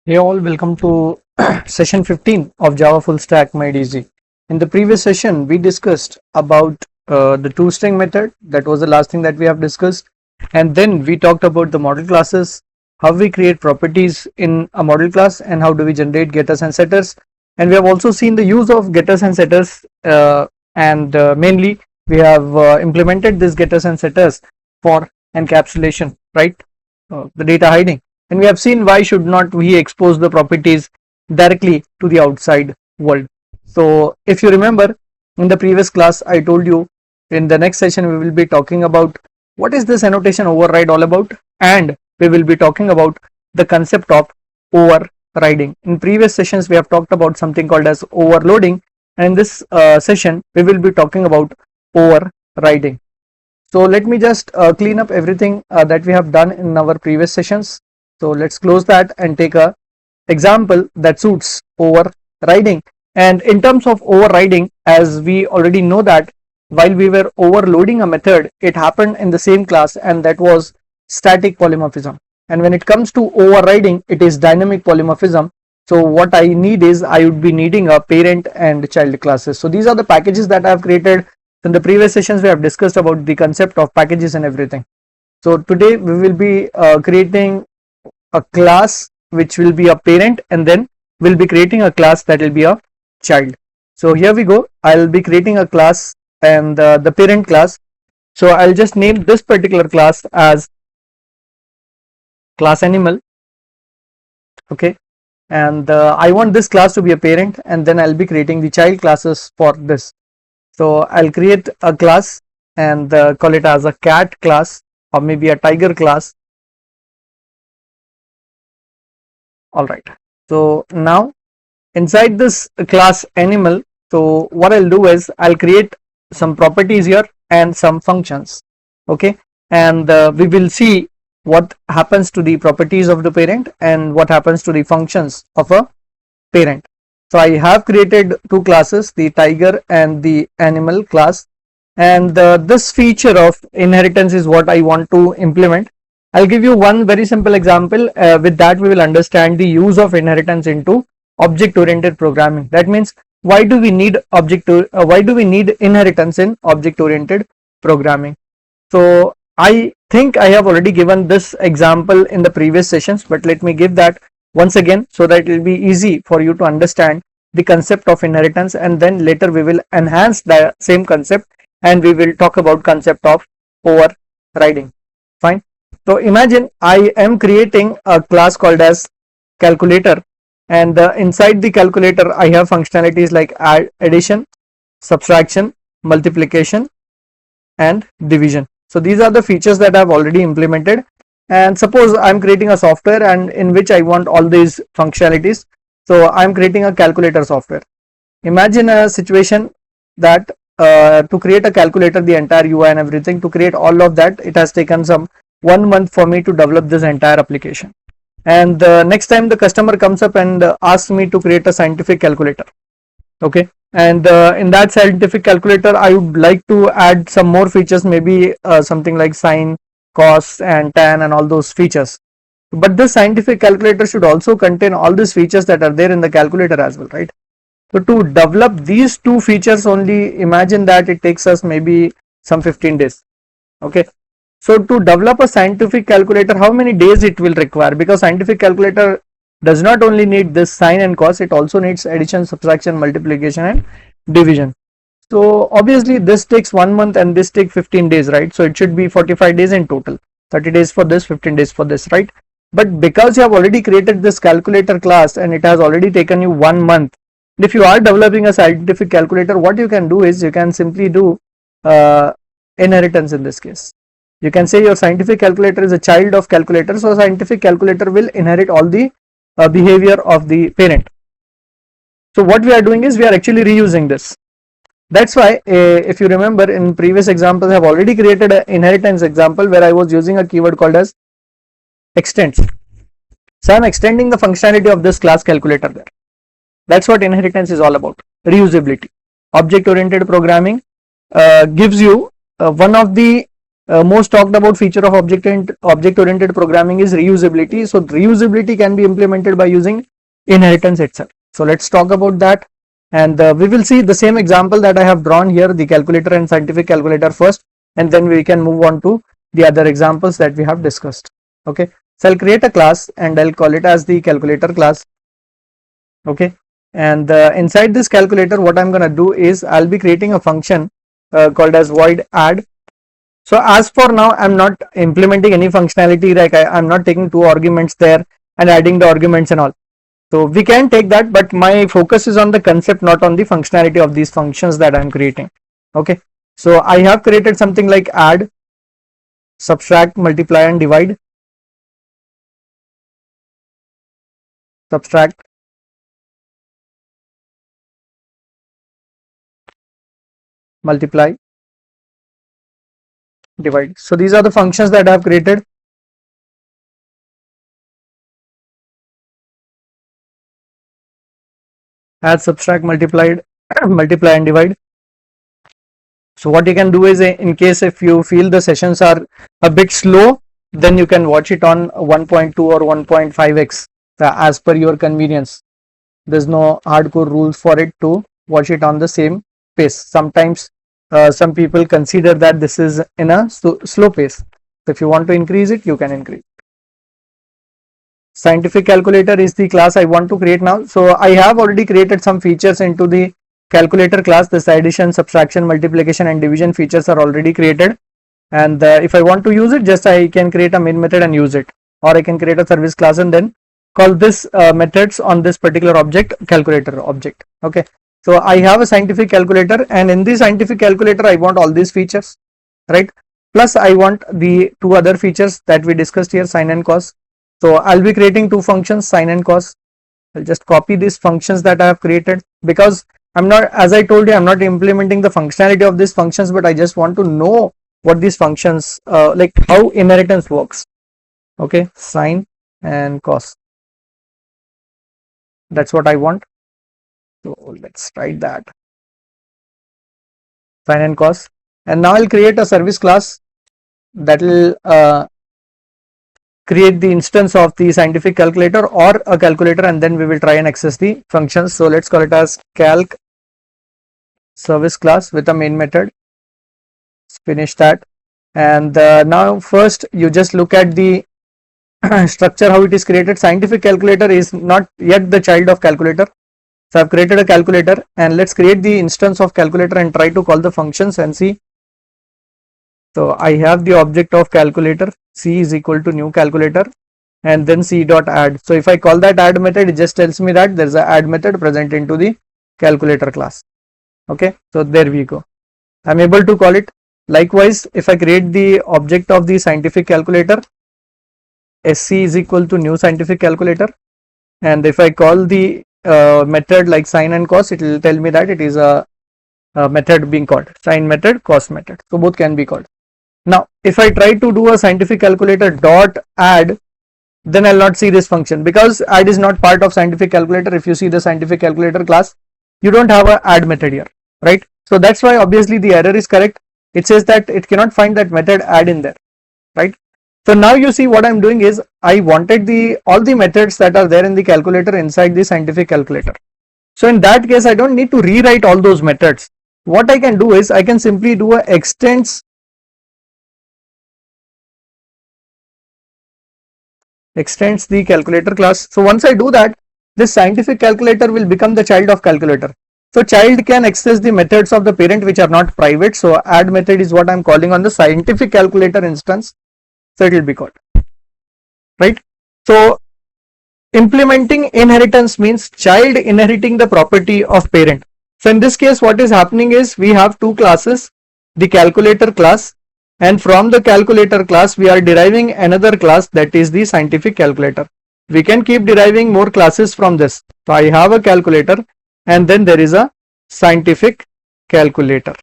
Hey all, welcome to session 15 of Java Full Stack Made Easy. In the previous session, we discussed about the toString method. That was the last thing that we have discussed. And then we talked about the model classes, how we create properties in a model class, and how do we generate getters and setters. And we have also seen the use of getters and setters, and mainly we have implemented these getters and setters for encapsulation, right? The data hiding, and we have seen why should not we expose the properties directly to the outside world. So if you remember, in the previous class I told you in the next session we will be talking about what is this annotation override all about, and we will be talking about the concept of overriding. In previous sessions we have talked about something called as overloading, and in this session we will be talking about overriding. So let me just clean up everything that we have done in our previous sessions. So let's close that and take a example that suits overriding. And in terms of overriding, as we already know that while we were overloading a method, it happened in the same class, and that was static polymorphism. And when it comes to overriding, it is dynamic polymorphism. So what I need is I would be needing a parent and child classes. So these are the packages that I have created. In the previous sessions we have discussed about the concept of packages and everything. So today we will be creating a class which will be a parent, and then we'll be creating a class that will be a child. So here we go. I'll be creating a class and the parent class. So I'll just name this particular class as class animal. Okay, and I want this class to be a parent, and then I'll be creating the child classes for this. So I'll create a class and call it as a cat class or maybe a tiger class. All right. So now inside this class animal, so what I'll do is I'll create some properties here and some functions. Okay. And we will see what happens to the properties of the parent and what happens to the functions of a parent. So I have created two classes, the tiger and the animal class, and this feature of inheritance is what I want to implement. I'll give you one very simple example. With that we will understand the use of inheritance into object oriented programming. That means why do we need inheritance in object oriented programming? So I think I have already given this example in the previous sessions, but let me give that once again so that it will be easy for you to understand the concept of inheritance, and then later we will enhance the same concept and we will talk about concept of overriding. Fine. So imagine I am creating a class called as calculator, and inside the calculator I have functionalities like addition, subtraction, multiplication and division. So these are the features that I have already implemented. And suppose I'm creating a software and in which I want all these functionalities. So I'm creating a calculator software. Imagine a situation that to create a calculator, the entire UI and everything, to create all of that, it has taken some 1 month for me to develop this entire application. And next time the customer comes up and asks me to create a scientific calculator. Okay, and in that scientific calculator I would like to add some more features, maybe something like sine, cos and tan and all those features. But this scientific calculator should also contain all these features that are there in the calculator as well, right? So to develop these two features only, imagine that it takes us maybe some 15 days. Okay, so to develop a scientific calculator, how many days it will require? Because scientific calculator does not only need this sine and cos, it also needs addition, subtraction, multiplication and division. So obviously this takes 1 month and this takes 15 days, right? So it should be 45 days in total, 30 days for this, 15 days for this, right? But because you have already created this calculator class and it has already taken you 1 month, if you are developing a scientific calculator, what you can do is you can simply do inheritance in this case. You can say your scientific calculator is a child of calculator, so scientific calculator will inherit all the behavior of the parent. So what we are doing is we are actually reusing this. That's why if you remember in previous examples I have already created an inheritance example where I was using a keyword called as extends. So I am extending the functionality of this class calculator there. That's what inheritance is all about, reusability. Object oriented programming gives you one of the most talked about feature of object oriented programming is reusability. So reusability can be implemented by using inheritance itself. So let's talk about that, and we will see the same example that I have drawn here, the calculator and scientific calculator first, and then we can move on to the other examples that we have discussed. Okay, so I'll create a class and I'll call it as the calculator class. Okay, and inside this calculator, what I'm going to do is I'll be creating a function called as void add. So as for now, I'm not implementing any functionality, like I'm not taking two arguments there and adding the arguments and all. So we can take that, but my focus is on the concept, not on the functionality of these functions that I'm creating. Okay, so I have created something like add, subtract, multiply and divide. Subtract, multiply, divide. So these are the functions that I have created. Add, subtract, multiply and divide. So what you can do is, in case if you feel the sessions are a bit slow, then you can watch it on 1.2 or 1.5x as per your convenience. There's no hardcore rules for it to watch it on the same pace. Sometimes some people consider that this is in a slow pace. So if you want to increase it, you can increase. Scientific calculator is the class I want to create now. So I have already created some features into the calculator class. This addition, subtraction, multiplication and division features are already created, and if I want to use it, just I can create a main method and use it, or I can create a service class and then call this methods on this particular object, calculator object. Okay, so I have a scientific calculator, and in the scientific calculator I want all these features, right? Plus I want the two other features that we discussed here, sin and cos. So I'll be creating two functions, sin and cos. I'll just copy these functions that I have created, because I'm not, as I told you, I'm not implementing the functionality of these functions, but I just want to know what these functions, like how inheritance works. Okay, sin and cos. That's what I want. So let's write that, sin and cos. And now I'll create a service class that will create the instance of the scientific calculator or a calculator, and then we will try and access the functions. So let's call it as calc service class with a main method. Let's finish that. And now first you just look at the structure, how it is created. Scientific calculator is not yet the child of calculator. So I've created a calculator, and let's create the instance of calculator and try to call the functions and see. So I have the object of calculator, c is equal to new calculator, and then c dot add. So if I call that add method, it just tells me that there's a add method present into the calculator class. Okay, so there we go. I'm able to call it. Likewise, if I create the object of the scientific calculator, sc is equal to new scientific calculator, and if I call the method like sin and cos, it will tell me that it is a method being called, sin method, cos method. So both can be called. Now if I try to do a scientific calculator dot add, then I'll not see this function, because add is not part of scientific calculator. If you see the scientific calculator class, you don't have a add method here, right? So that's why obviously the error is correct. It says that it cannot find that method add in there, right? So now you see what I'm doing is, I wanted all the methods that are there in the calculator inside the scientific calculator. So in that case, I don't need to rewrite all those methods. What I can do is, I can simply do a extends the calculator class. So once I do that, this scientific calculator will become the child of calculator. So child can access the methods of the parent which are not private. So add method is what I'm calling on the scientific calculator instance. So it will be called, right? So implementing inheritance means child inheriting the property of parent. So in this case, what is happening is, we have two classes, the calculator class, and from the calculator class we are deriving another class, that is the scientific calculator. We can keep deriving more classes from this. So I have a calculator, and then there is a scientific calculator,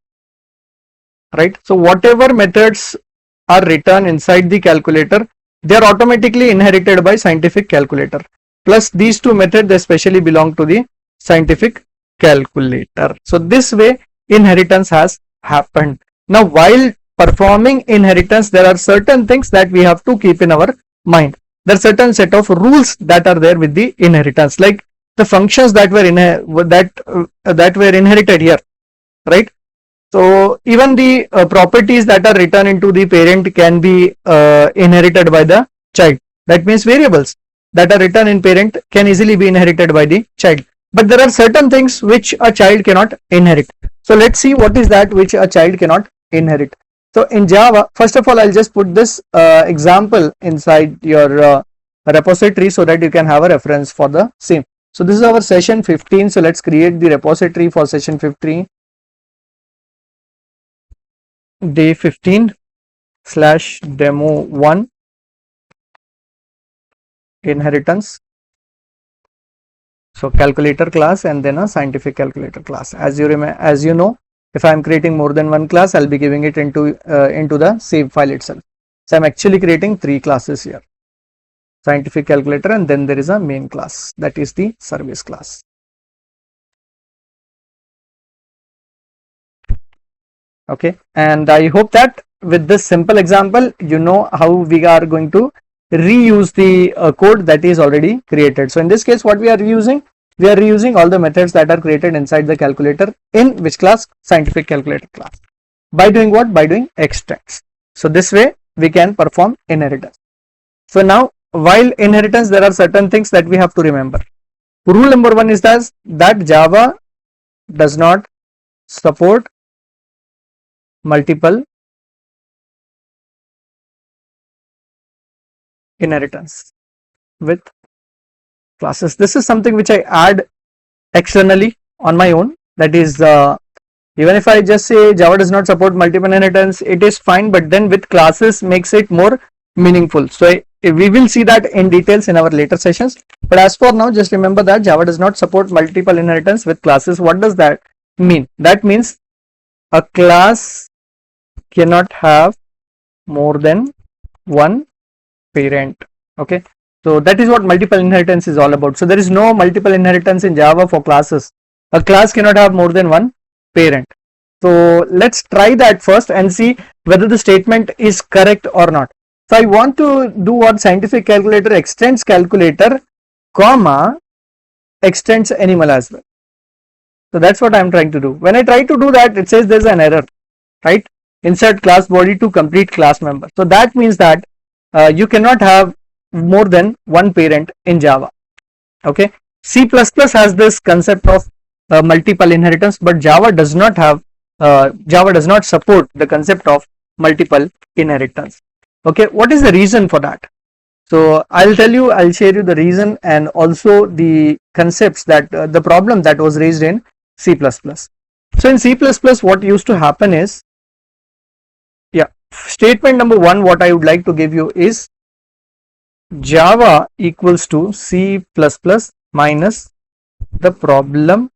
right? So whatever methods are written inside the calculator, they are automatically inherited by scientific calculator. Plus these two methods especially belong to the scientific calculator. So this way inheritance has happened. Now while performing inheritance, there are certain things that we have to keep in our mind. There are certain set of rules that are there with the inheritance, like the functions that were inherited here, right? So even the properties that are written into the parent can be inherited by the child. That means variables that are written in parent can easily be inherited by the child. But there are certain things which a child cannot inherit. So let's see what is that which a child cannot inherit. So in Java, first of all, I'll just put this example inside your repository so that you can have a reference for the same. So this is our session 15. So let's create the repository for session 15. Day 15 / demo 1 inheritance. So calculator class and then a scientific calculator class. As you know, if I am creating more than one class, I'll be giving it into the save file itself. So I'm actually creating 3 classes here: scientific calculator, and then there is a main class, that is the service class. Okay, and I hope that with this simple example, you know how we are going to reuse the code that is already created. So in this case, what we are reusing? We are reusing all the methods that are created inside the calculator in which class? Scientific calculator class. By doing what? By doing extracts. So this way we can perform inheritance. So now, while inheritance, there are certain things that we have to remember. Rule number 1 is that Java does not support multiple inheritance with classes. This is something which I add externally on my own. That is, even if I just say Java does not support multiple inheritance, it is fine, but then with classes makes it more meaningful. So we will see that in details in our later sessions. But as for now, just remember that Java does not support multiple inheritance with classes. What does that mean? That means a class cannot have more than one parent. Okay, so that is what multiple inheritance is all about. So there is no multiple inheritance in Java for classes. A class cannot have more than one parent. So let's try that first and see whether the statement is correct or not. So I want to do what scientific calculator extends calculator, comma, extends animal as well. So that's what I'm trying to do. When I try to do that, it says there's an error, right? Insert class body to complete class member. So that means that you cannot have more than one parent in Java. Okay, C++ has this concept of multiple inheritance, but Java does not have Java does not support the concept of multiple inheritance. Okay, what is the reason for that? So I'll share you the reason and also the concepts that the problem that was raised in C++. So in C++, what used to happen is, statement number 1, what I would like to give you is Java equals to C++ minus the problem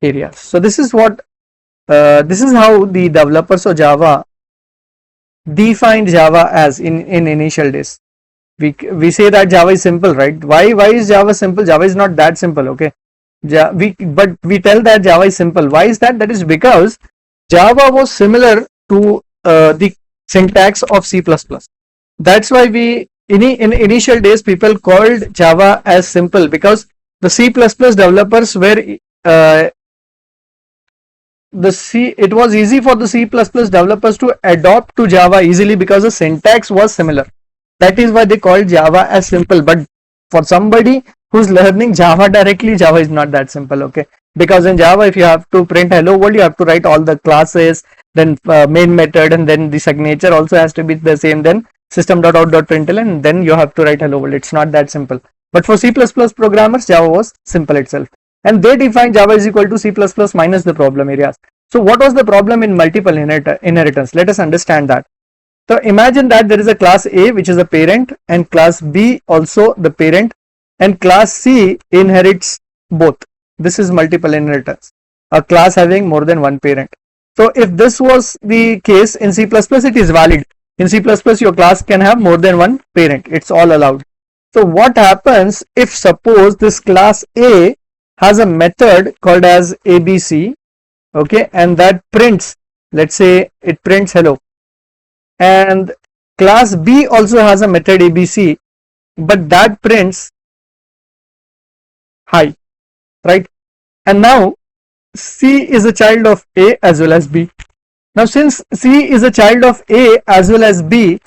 area. So this is what this is how the developers of Java defined Java as in initial days. We say that Java is simple, right? Why is Java simple? Java is not that simple. Okay, but we tell that Java is simple. Why is that? That is because Java was similar to the syntax of C++. That's why in initial days people called Java as simple, because the C++ developers were it was easy for the C++ developers to adopt to Java easily because the syntax was similar. That is why they called Java as simple. But for somebody who's learning Java directly, Java is not that simple. Okay, because in Java, if you have to print hello world, you have to write all the classes, then main method, and then the signature also has to be the same, then system.out.println, and then you have to write hello world. It's not that simple. But for C++ programmers, Java was simple itself, and they defined Java is equal to C++ minus the problem areas. So what was the problem in multiple inheritance? Let us understand that. So imagine that there is a class A which is a parent, and class B also the parent, and class C inherits both. This is multiple inheritance, a class having more than one parent. So if this was the case in C++, it is valid. In C++, your class can have more than one parent. It's all allowed. So what happens if suppose this class A has a method called as ABC, okay, and that prints let's say it prints hello, and class B also has a method ABC, but that prints hi, right? And now C is a child of A as well as B. Now since C is a child of A as well as B,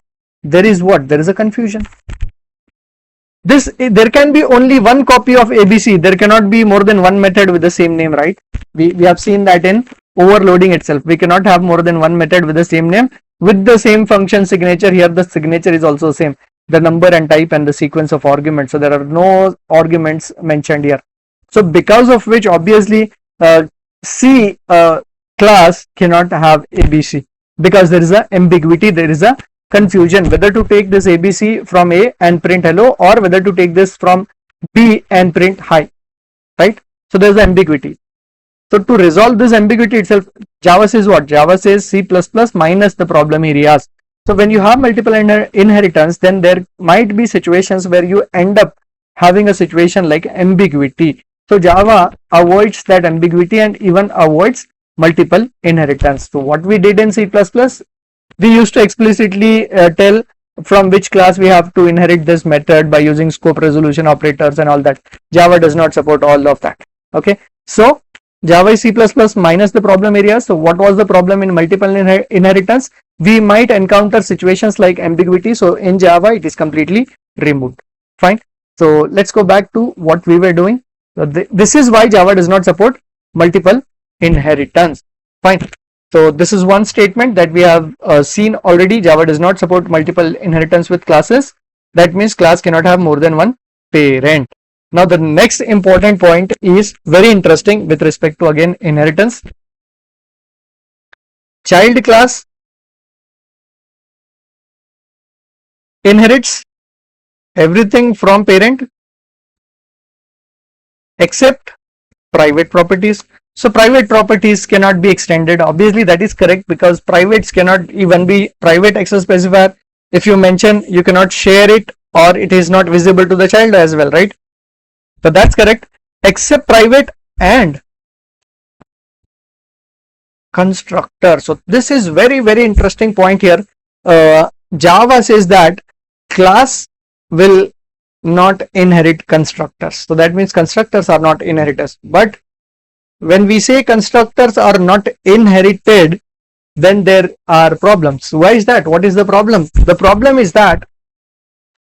there is what? There is a confusion. There can be only one copy of ABC. There cannot be more than one method with the same name, right? We have seen that in overloading itself. We cannot have more than one method with the same name with the same function signature. Here the signature is also same, the number and type and the sequence of arguments. So there are no arguments mentioned here. So because of which obviously C class cannot have ABC, because there is a ambiguity, there is a confusion whether to take this ABC from A and print hello, or whether to take this from B and print hi, right? So there is ambiguity. So to resolve this ambiguity itself, Java says what? Java says C++ minus the problem areas. So when you have multiple inheritance, then there might be situations where you end up having a situation like ambiguity. So Java avoids that ambiguity and even avoids multiple inheritance. So what we did in C++, we used to explicitly tell from which class we have to inherit this method by using scope resolution operators and all that. Java does not support all of that. Okay, so Java is C++ minus the problem areas. So what was the problem in multiple inheritance? We might encounter situations like ambiguity. So in Java it is completely removed. Fine. So let's go back to what we were doing. So this is why Java does not support multiple inheritance. Fine. So this is one statement that we have seen already. Java does not support multiple inheritance with classes. That means class cannot have more than one parent. Now the next important point is very interesting with respect to again inheritance. Child class inherits everything from parent except private properties. So private properties cannot be extended. Obviously that is correct, because privates cannot even be private access specifier. If you mention, you cannot share it, or it is not visible to the child as well, right? So that's correct, except private and constructor. So this is very interesting point here. Java says that class will not inherit constructors. So that means constructors are not inheritors. But when we say constructors are not inherited, then there are problems. Why is that? What is the problem? The problem is that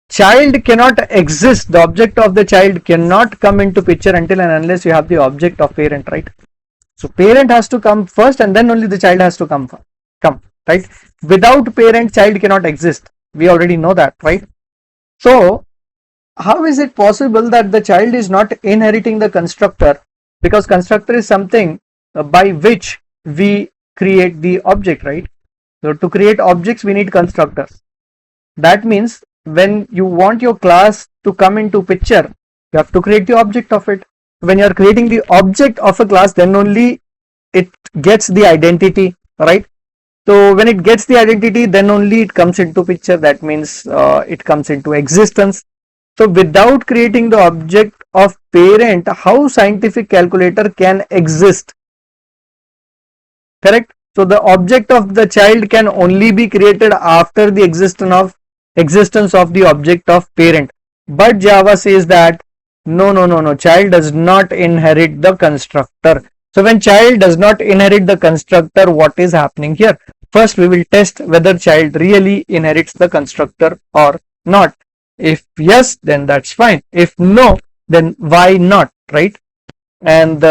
child cannot exist. The object of the child cannot come into picture until and unless you have the object of parent, right? So parent has to come first, and then only the child has to come, right? Without parent, child cannot exist. We already know that, right? So how is it possible that the child is not inheriting the constructor? Because constructor is something by which we create the object, right? So to create objects, we need constructors. That means when you want your class to come into picture, you have to create the object of it. When you are creating the object of a class, then only it gets the identity, right? So when it gets the identity, then only it comes into picture. That means it comes into existence. So without creating the object of parent, how scientific calculator can exist? Correct? So the object of the child can only be created after the existence of the object of parent. But Java says that no, child does not inherit the constructor. So when child does not inherit the constructor, what is happening here? First we will test whether child really inherits the constructor or not. If yes, then that's fine. If no, then why not, right? And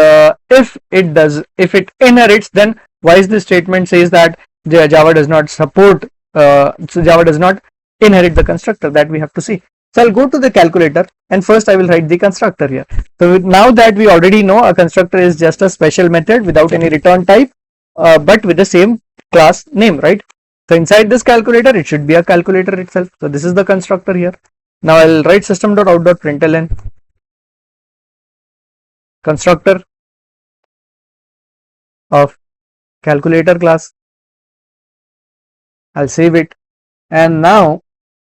if it inherits, then why is this statement says that Java does not support, so Java does not inherit the constructor? That we have to see. So I'll go to the calculator, and first I will write the constructor here. So now that we already know a constructor is just a special method without any return type, but with the same class name, right? So inside this calculator, it should be a calculator itself. So this is the constructor here. Now I'll write system.out.println constructor of calculator class. I'll save it, and now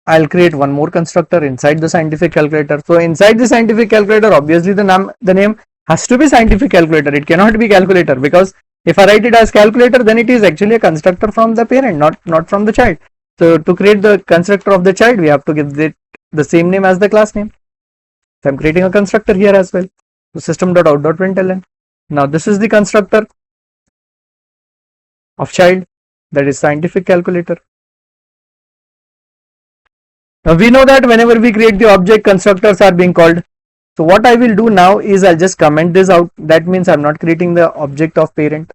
I'll create one more constructor inside the scientific calculator. So inside the scientific calculator, obviously the name has to be scientific calculator. It cannot be calculator, because If I write it as calculator, then it is actually a constructor from the parent, not from the child. So to create the constructor of the child, we have to give it the same name as the class name. So I'm creating a constructor here as well. So system.out.println. Now this is the constructor of child, that is scientific calculator. Now we know that whenever we create the object, constructors are being called. So what I will do now is I'll just comment this out. That means I'm not creating the object of parent,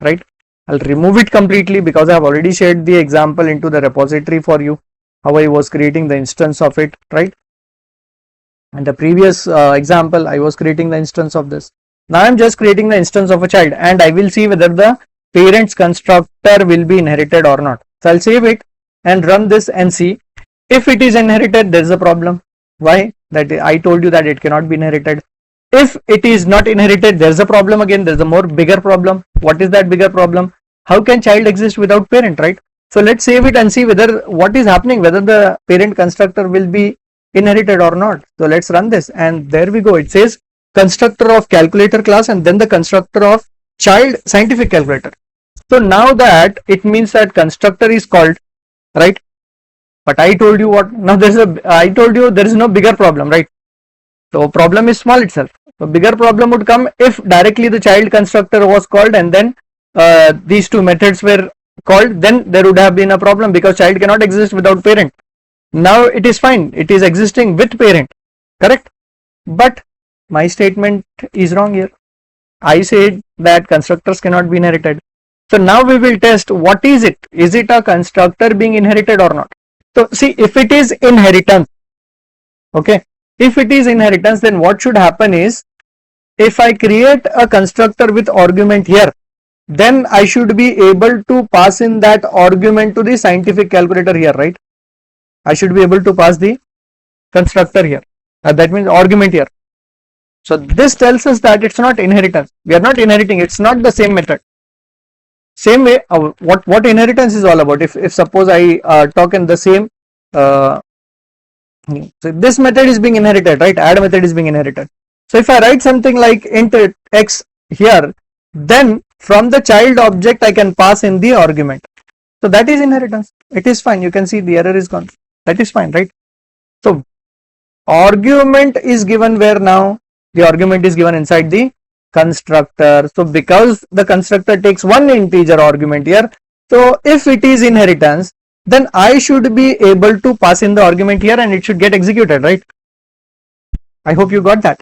right? I'll remove it completely because I have already shared the example into the repository for you, how I was creating the instance of it, right? And the previous example, I was creating the instance of this. Now I'm just creating the instance of a child, and I will see whether the parent's constructor will be inherited or not. So I'll save it and run this and see. If it is inherited, there is a problem. Why? That I told you that it cannot be inherited. If it is not inherited, there is a problem again. There is a more bigger problem. What is that bigger problem? How can child exist without parent, right? So let's save it and see whether what is happening, whether the parent constructor will be inherited or not. So let's run this, and there we go. It says constructor of calculator class and then the constructor of child scientific calculator. So now that it means that constructor is called, right? But I told you what, now I told you there is no bigger problem, right? So problem is small itself. So bigger problem would come if directly the child constructor was called and then these two methods were called, then there would have been a problem because child cannot exist without parent. Now it is fine, it is existing with parent, correct? But my statement is wrong here. I said that constructors cannot be inherited. So now we will test what is it. Is it a constructor being inherited or not? So see, if it is inheritance, okay, if it is inheritance, then what should happen is, if I create a constructor with argument here, then I should be able to pass in that argument to the scientific calculator here, right? I should be able to pass the constructor here. That means argument here. So this tells us that it's not inheritance. We are not inheriting. It's not the same method. Same way, what inheritance is all about. If suppose I talk in the same, so this method is being inherited, right? Add method is being inherited. So if I write something like int x here, then from the child object I can pass in the argument. So that is inheritance. It is fine. You can see the error is gone. That is fine, right? So argument is given where now? The argument is given inside the constructor. So because the constructor takes one integer argument here, so if it is inheritance, then I should be able to pass in the argument here and it should get executed, right? I hope you got that.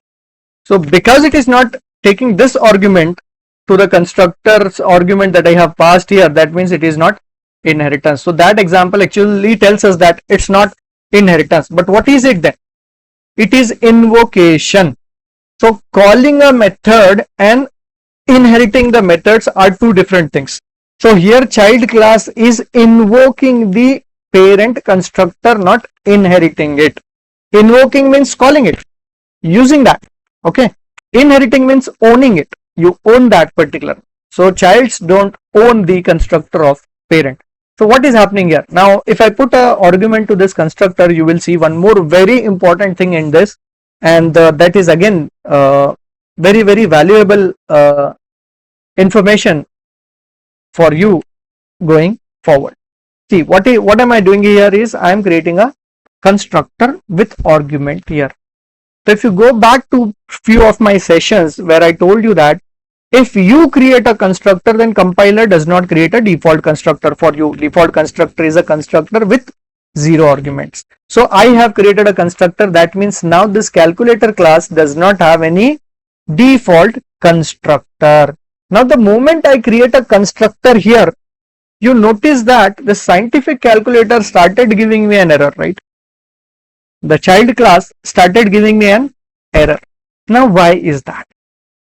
So because it is not taking this argument to the constructor's argument that I have passed here, that means it is not inheritance. So that example actually tells us that it's not inheritance. But what is it then? It is invocation. So calling a method and inheriting the methods are two different things. So here child class is invoking the parent constructor, not inheriting it. Invoking means calling it, using that. Okay. Inheriting means owning it. You own that particular. So childs don't own the constructor of parent. So what is happening here? Now if I put an argument to this constructor, you will see one more very important thing in this, and that is again very valuable information for you going forward. See, what am I doing here is I am creating a constructor with argument here. So if you go back to few of my sessions where I told you that if you create a constructor, then compiler does not create a default constructor for you. Default constructor is a constructor with 0 arguments. So I have created a constructor. That means now this calculator class does not have any default constructor. Now the moment I create a constructor here, you notice that the scientific calculator started giving me an error, right? The child class started giving me an error. Now why is that?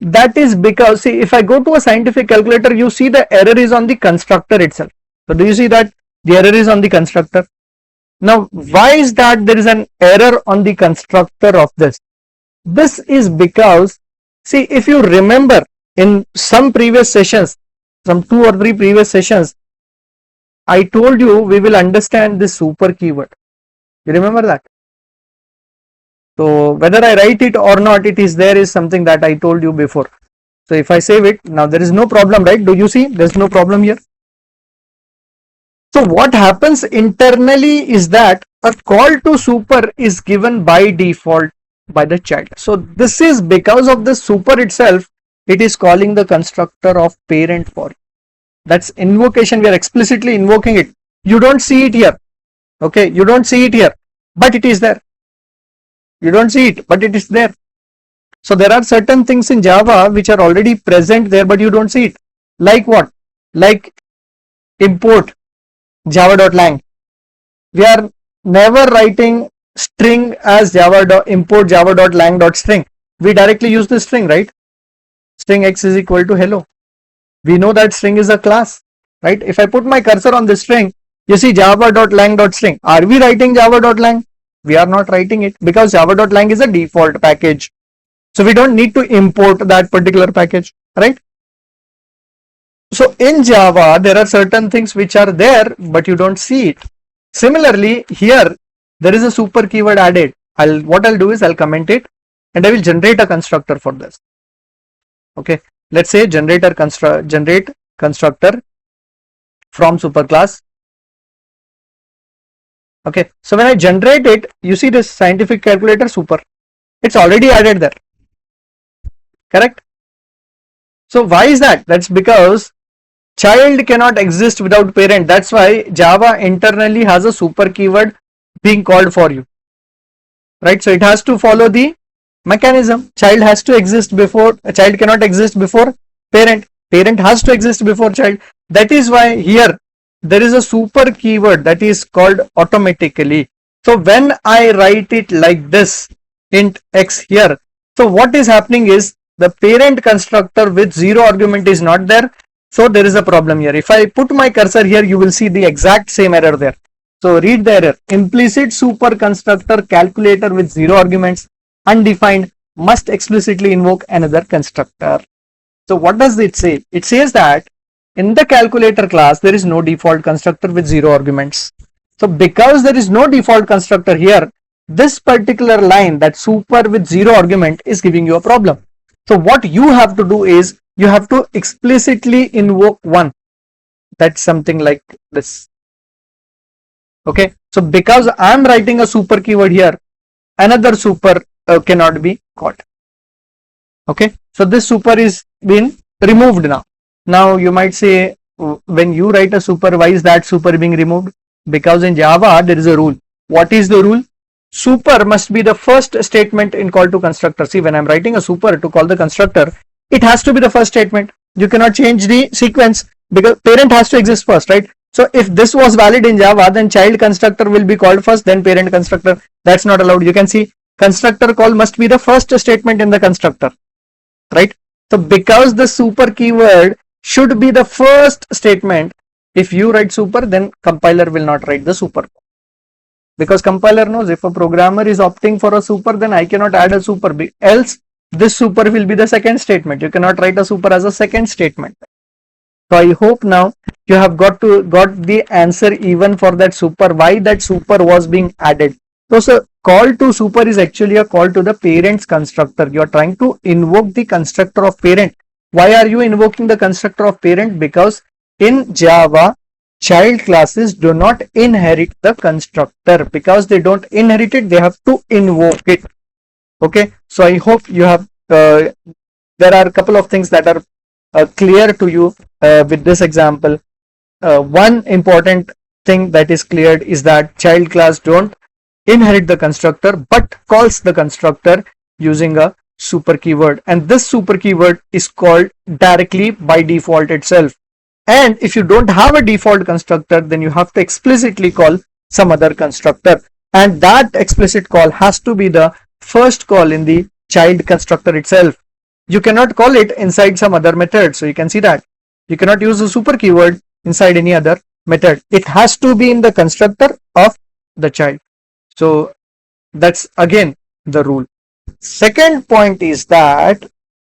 That is because, see, if I go to a scientific calculator, you see the error is on the constructor itself. So do you see that the error is on the constructor? Now why is that there is an error on the constructor of this? This is because, see, if you remember in some previous sessions, some 2 or 3 previous sessions, I told you we will understand this super keyword. You remember that? So whether I write it or not, it is there is something that I told you before. So if I save it, now there is no problem, right? Do you see there's no problem here? So what happens internally is that a call to super is given by default by the child. So this is because of the super itself, it is calling the constructor of parent for you. That's invocation. We are explicitly invoking it. You don't see it here. Okay, you don't see it here, but it is there. You don't see it, but it is there. So there are certain things in Java which are already present there, but you don't see it. Like what? Like import java.lang. We are never writing string as import java.lang.string. We directly use the string, right? String x is equal to hello. We know that string is a class, right? If I put my cursor on the string, you see java.lang.string. Are we writing java.lang? We are not writing it because java.lang is a default package. So we don't need to import that particular package, right? So in Java, there are certain things which are there, but you don't see it. Similarly, here, there is a super keyword added. What I'll do is I'll comment it and I will generate a constructor for this. Okay, let's say generate constructor from superclass. Okay, so when I generate it, you see this scientific calculator super. It's already added there. Correct? So why is that? That's because child cannot exist without parent. That's why Java internally has a super keyword being called for you. Right? So it has to follow the mechanism. Child has to exist before, a child cannot exist before parent. Parent has to exist before child. That is why here there is a super keyword that is called automatically. So when I write it like this, int x here, so what is happening is the parent constructor with 0 argument is not there. So there is a problem here. If I put my cursor here, you will see the exact same error there. So read the error. Implicit super constructor calculator with 0 arguments, undefined, must explicitly invoke another constructor. So what does it say? It says that in the calculator class, there is no default constructor with 0 arguments. So because there is no default constructor here, this particular line, that super with 0 argument, is giving you a problem. So what you have to do is you have to explicitly invoke one. That's something like this. Okay, so because I'm writing a super keyword here, another super cannot be called. Okay, so this super is been removed now. Now you might say, when you write a super, why is that super being removed? Because in Java there is a rule. What is the rule? Super must be the first statement in call to constructor. See, when I'm writing a super to call the constructor, it has to be the first statement. You cannot change the sequence because parent has to exist first, right? So if this was valid in Java, then child constructor will be called first, then parent constructor. That's not allowed. You can see constructor call must be the first statement in the constructor, right? So because the super keyword should be the first statement, if you write super, then compiler will not write the super. Because compiler knows if a programmer is opting for a super, then I cannot add a super, else this super will be the second statement. You cannot write a super as a second statement. So I hope now you have got the answer even for that super, why that super was being added. So call to super is actually a call to the parent's constructor. You are trying to invoke the constructor of parent. Why are you invoking the constructor of parent? Because in Java, child classes do not inherit the constructor. Because they don't inherit it, they have to invoke it. Okay, so I hope you have there are a couple of things that are clear to you with this example. One important thing that is cleared is that child class don't inherit the constructor but calls the constructor using a super keyword, and this super keyword is called directly by default itself. And if you don't have a default constructor, then you have to explicitly call some other constructor, and that explicit call has to be the first call in the child constructor itself. You cannot call it inside some other method. So you can see that you cannot use a super keyword inside any other method. It has to be in the constructor of the child. So that's again the rule. Second point is that,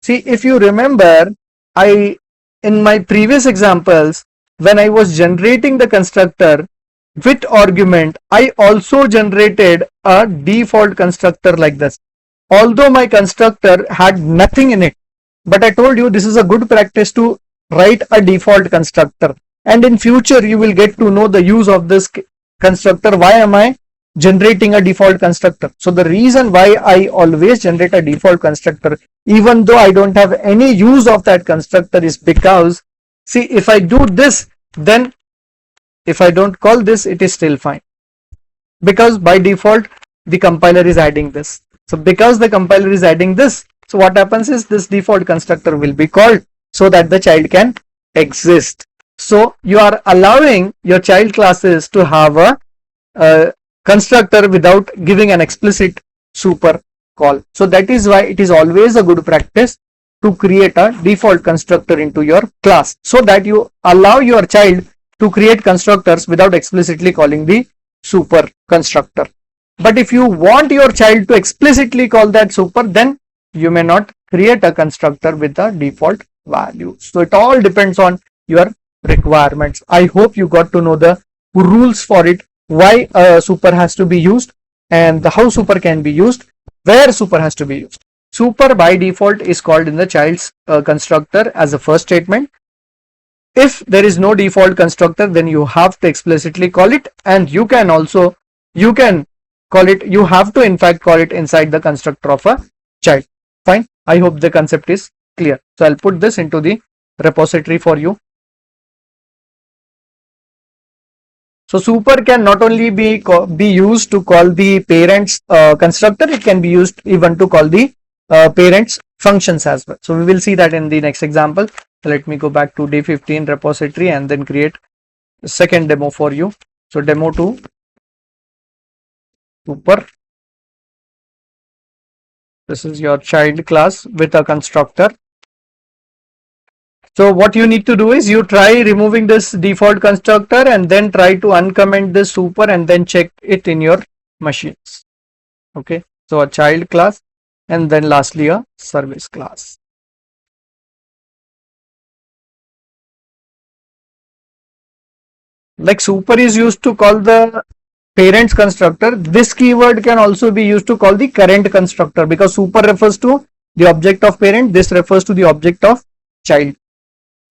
see, if you remember, in my previous examples, when I was generating the constructor with argument, I also generated a default constructor like this. Although my constructor had nothing in it, but I told you this is a good practice to write a default constructor, and in future you will get to know the use of this constructor. Why am I generating a default constructor? So the reason why I always generate a default constructor even though I don't have any use of that constructor is because, see, if I do this, then if I don't call this, it is still fine, because by default the compiler is adding this. So because the compiler is adding this, so what happens is this default constructor will be called so that the child can exist. So you are allowing your child classes to have a constructor without giving an explicit super call. So that is why it is always a good practice to create a default constructor into your class, so that you allow your child to create constructors without explicitly calling the super constructor. But if you want your child to explicitly call that super, then you may not create a constructor with the default value. So it all depends on your requirements. I hope you got to know the rules for it, why super has to be used, and how super can be used, where super has to be used. Super by default is called in the child's constructor as a first statement. If there is no default constructor, then you have to explicitly call it, and you can call it, you have to in fact call it inside the constructor of a child. Fine. I hope the concept is clear. So I'll put this into the repository for you. So super can not only be used to call the parents constructor, it can be used even to call the parents functions as well. So we will see that in the next example. So let me go back to day 15 repository and then create a second demo for you. So demo 2 super. This is your child class with a constructor. So what you need to do is you try removing this default constructor and then try to uncomment this super and then check it in your machines. Okay, so a child class and then lastly a service class. Like super is used to call the parents constructor, this keyword can also be used to call the current constructor, because super refers to the object of parent, this refers to the object of child.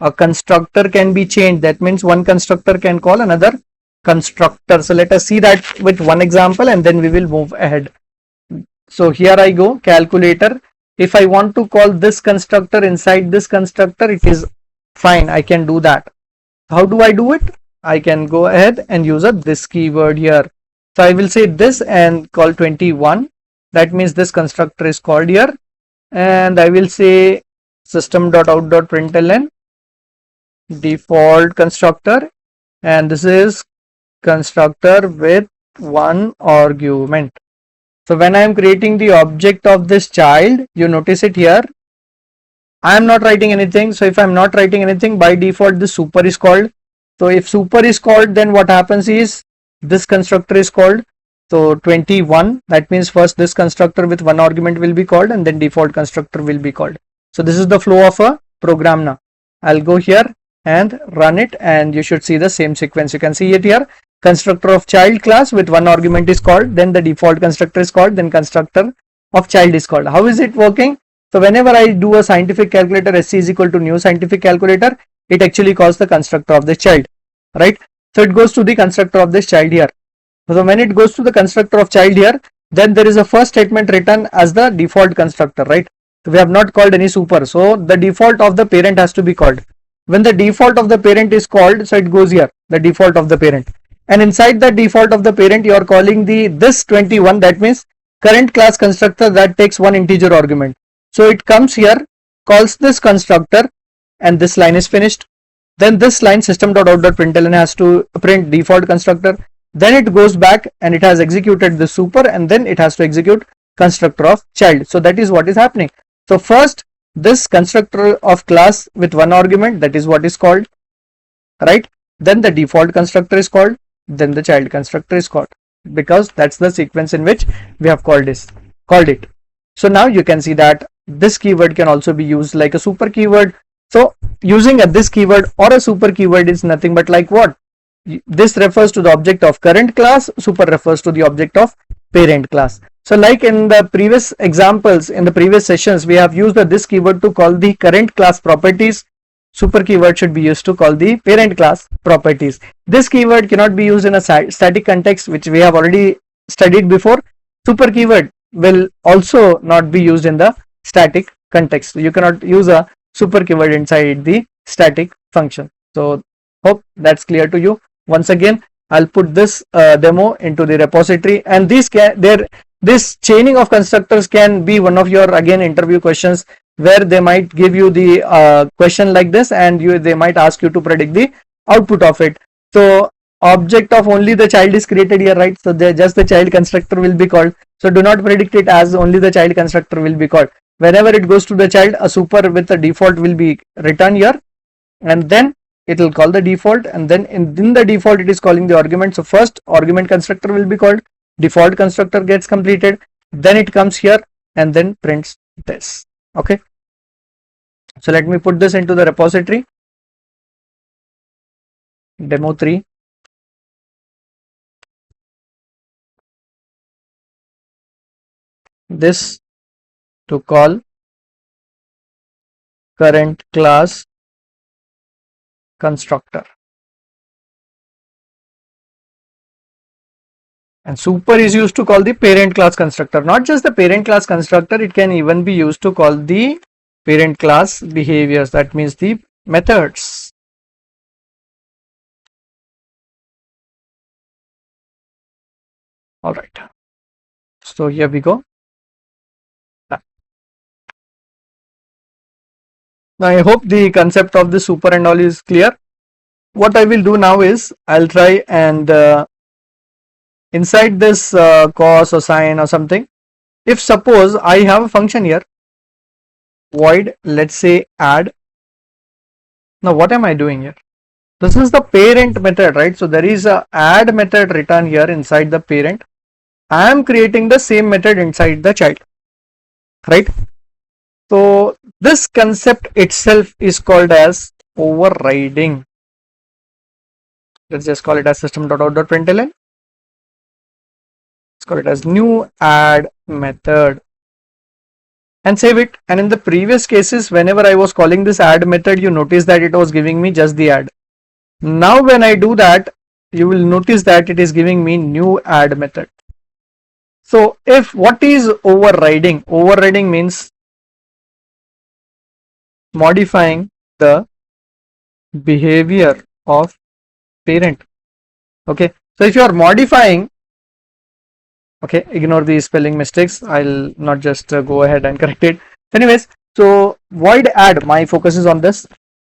A constructor can be changed, that means one constructor can call another constructor. So let us see that with one example and then we will move ahead. So here I go, calculator. If I want to call this constructor inside this constructor, it is fine, I can do that. How do I do it? I can go ahead and use this keyword here. So I will say this and call 21. That means this constructor is called here, and I will say system.out.println default constructor, and this is constructor with one argument. So when I am creating the object of this child, you notice it here, I am not writing anything. So if I am not writing anything, by default this super is called. So if super is called, then what happens is this constructor is called. So 21, that means first this constructor with one argument will be called and then default constructor will be called. So this is the flow of a program now. I'll go here and run it and you should see the same sequence. You can see it here. Constructor of child class with one argument is called, then the default constructor is called, then constructor of child is called. How is it working? So whenever I do a scientific calculator, SC is equal to new scientific calculator, it actually calls the constructor of the child, right? So it goes to the constructor of this child here. So when it goes to the constructor of child here, then there is a first statement written as the default constructor, right? So we have not called any super. So the default of the parent has to be called. When the default of the parent is called, so it goes here, the default of the parent. And inside the default of the parent, you are calling this 21, that means current class constructor that takes one integer argument. So it comes here, calls this constructor, and this line is finished. Then this line system.out.println has to print default constructor. Then it goes back and it has executed the super, and then it has to execute constructor of child. So that is what is happening. So first this constructor of class with one argument, that is what is called, right? Then the default constructor is called, then the child constructor is called, because that's the sequence in which we have called it. So now you can see that this keyword can also be used like a super keyword. So using this keyword or a super keyword is nothing but like what? This refers to the object of current class, super refers to the object of parent class. So like in the previous examples, in the previous sessions, we have used this keyword to call the current class properties. Super keyword should be used to call the parent class properties. This keyword cannot be used in a static context, which we have already studied before. Super keyword will also not be used in the static context. You cannot use a super keyword inside the static function. So hope that's clear to you. Once again, I'll put this demo into the repository, and this chaining of constructors can be one of your again interview questions, where they might give you the question like this, and they might ask you to predict the output of it. So object of only the child is created here, right? So just the child constructor will be called. So do not predict it as only the child constructor will be called. Whenever it goes to the child, a super with the default will be returned here, and then it will call the default, and then in the default it is calling the argument. So first argument constructor will be called, default constructor gets completed, then it comes here and then prints this. Okay, so let me put this into the repository, demo 3. This to call current class constructor, and super is used to call the parent class constructor. Not just the parent class constructor, it can even be used to call the parent class behaviors, that means the methods. All right, so here we go. Now I hope the concept of the super and all is clear. What I will do now is I'll try and inside this cos or sine or something, if suppose I have a function here, void, let's say add. Now what am I doing here? This is the parent method, right? So there is a add method written here inside the parent. I am creating the same method inside the child, right? So this concept itself is called as overriding. Let's just call it as system.out.println. Let's call it as new add method and save it. And in the previous cases, whenever I was calling this add method, you notice that it was giving me just the add. Now when I do that, you will notice that it is giving me new add method. So if what is overriding? Overriding means modifying the behavior of parent. Okay, so if you are modifying, okay, ignore the spelling mistakes, I'll not just go ahead and correct it. Anyways, so void add, my focus is on this.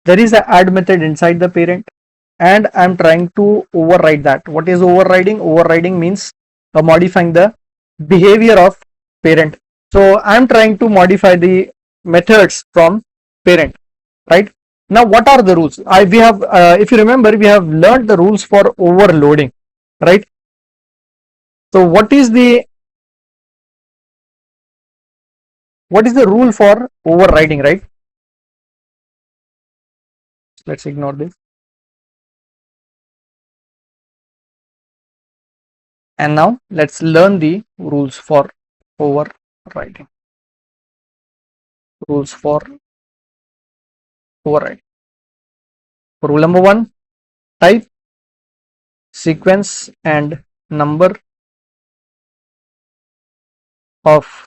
There is an add method inside the parent, and I'm trying to override that. What is overriding? Overriding means modifying the behavior of parent. So I'm trying to modify the methods from parent, right? Now what are the rules? We have if you remember, we have learned the rules for overloading, right? So what is the rule for overriding, right? Let's ignore this. And now let's learn the rules for overriding. Rules for overriding. Rule number 1, type, sequence and number of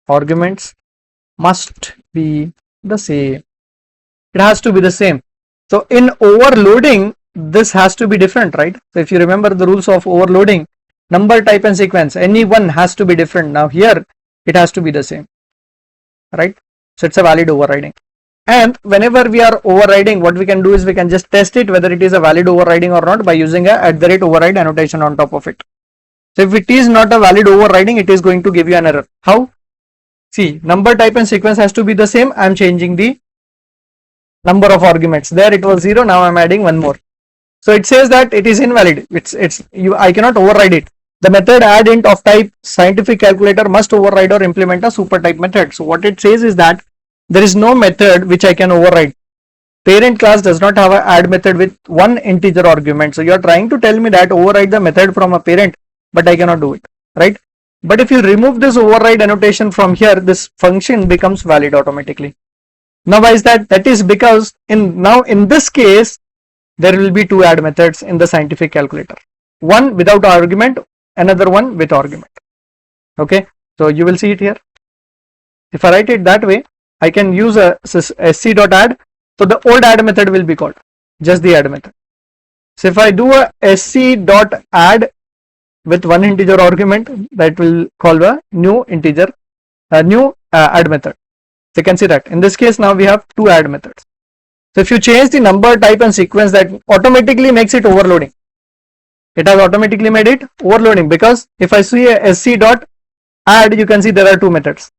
arguments must be the same. It has to be the same. So in overloading, this has to be different, right? So if you remember the rules of overloading, number, type and sequence, any one has to be different. Now here it has to be the same, right? So it's a valid overriding. And whenever we are overriding, what we can do is we can just test it whether it is a valid overriding or not by using a @override annotation on top of it. So if it is not a valid overriding, it is going to give you an error. How? See, number, type and sequence has to be the same. I am changing the number of arguments. There it was 0. Now I am adding one more. So it says that it is invalid. I cannot override it. The method add int of type scientific calculator must override or implement a super type method. So what it says is that there is no method which I can override. Parent class does not have an add method with one integer argument. So you are trying to tell me that override the method from a parent, but I cannot do it, right? But if you remove this override annotation from here, this function becomes valid automatically. Now why is that? That is because in this case, there will be two add methods in the scientific calculator. One without argument, another one with argument. Okay, so you will see it here. If I write it that way, I can use a sc.add. So the old add method will be called just the add method. So if I do a sc.add with one integer argument, that will call a new integer, a new add method. So you can see that in this case now we have two add methods. So if you change the number, type and sequence, that automatically makes it overloading. It has automatically made it overloading, because if I see a sc.add, you can see there are two methods.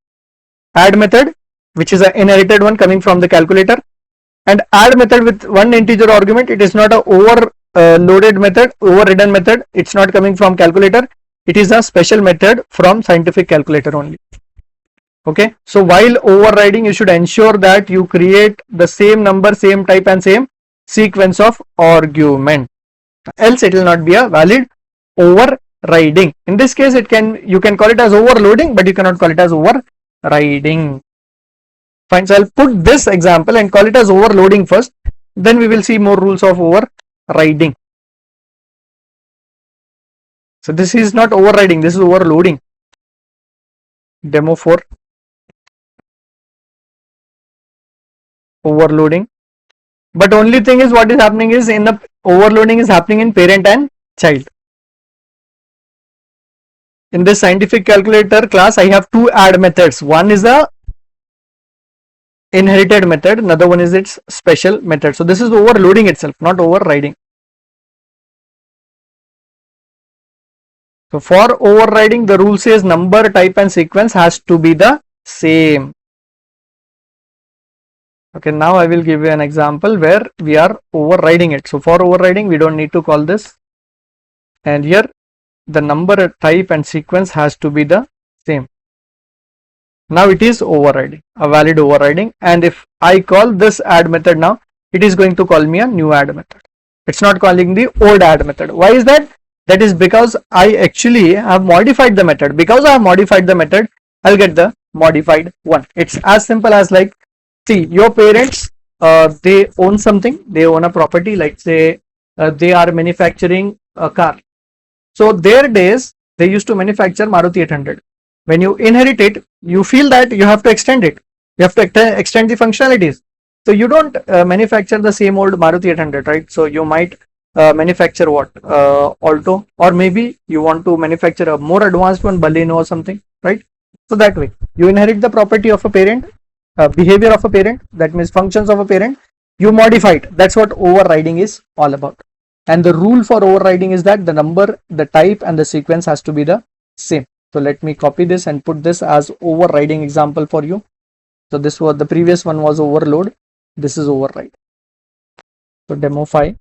Add method, which is an inherited one coming from the calculator, and add method with one integer argument. It is not a overloaded method, overridden method. It's not coming from calculator. It is a special method from scientific calculator only. Okay, so while overriding, you should ensure that you create the same number, same type and same sequence of argument, else it will not be a valid overriding. In this case, you can call it as overloading, but you cannot call it as overriding. Fine, so I'll put this example and call it as overloading first, then we will see more rules of overriding. So this is not overriding, this is overloading. Demo 4. Overloading. But only thing is, what is happening is, in the overloading is happening in parent and child. In this scientific calculator class, I have two add methods. One is a inherited method, another one is its special method. So this is overloading itself, not overriding. So for overriding, the rule says number, type and sequence has to be the same. Okay, now I will give you an example where we are overriding it. So for overriding, we don't need to call this, and here the number, type and sequence has to be the same. Now it is overriding, a valid overriding, and if I call this add method now, it is going to call me a new add method. It's not calling the old add method. Why is that? That is because I actually have modified the method. Because I have modified the method, I'll get the modified one. It's as simple as, like, see, your parents, they own something, they own a property, like say they are manufacturing a car. So their days, they used to manufacture Maruti 800. When you inherit it, you feel that you have to extend it. You have to extend the functionalities. So you don't manufacture the same old Maruti 800, right? So you might manufacture what? Alto, or maybe you want to manufacture a more advanced one, Baleno or something, right? So that way, you inherit the property of a parent, behavior of a parent, that means functions of a parent, you modify it. That's what overriding is all about. And the rule for overriding is that the number, the type and the sequence has to be the same. So let me copy this and put this as overriding example for you. So this was, the previous one was overload, this is override. So demo 5,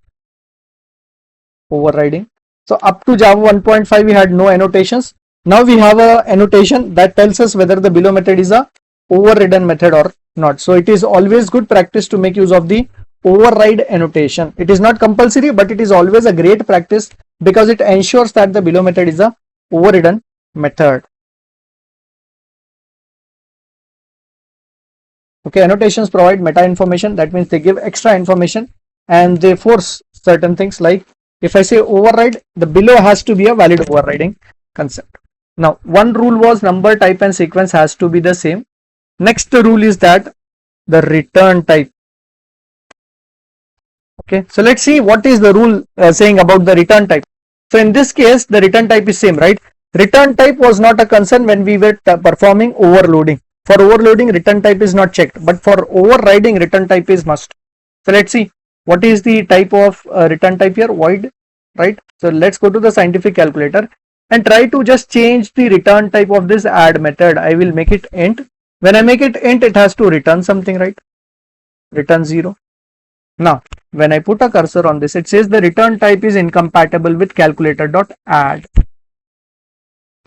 overriding. So up to Java 1.5 we had no annotations. Now we have a annotation that tells us whether the below method is a overridden method or not. So it is always good practice to make use of the override annotation. It is not compulsory, but it is always a great practice, because it ensures that the below method is a overridden method. Okay, annotations provide meta information. That means they give extra information and they force certain things, like if I say override, the below has to be a valid overriding concept. Now, one rule was number, type and sequence has to be the same. Next rule is that the return type. Okay, so let's see what is the rule saying about the return type. So in this case, the return type is same, right? Return type was not a concern when we were performing overloading. For overloading, return type is not checked, but for overriding, return type is must. So let's see what is the type of return type here, void, right? So let's go to the scientific calculator and try to just change the return type of this add method. I will make it int. When I make it int, it has to return something, right? Return 0. Now, when I put a cursor on this, it says the return type is incompatible with calculator.add.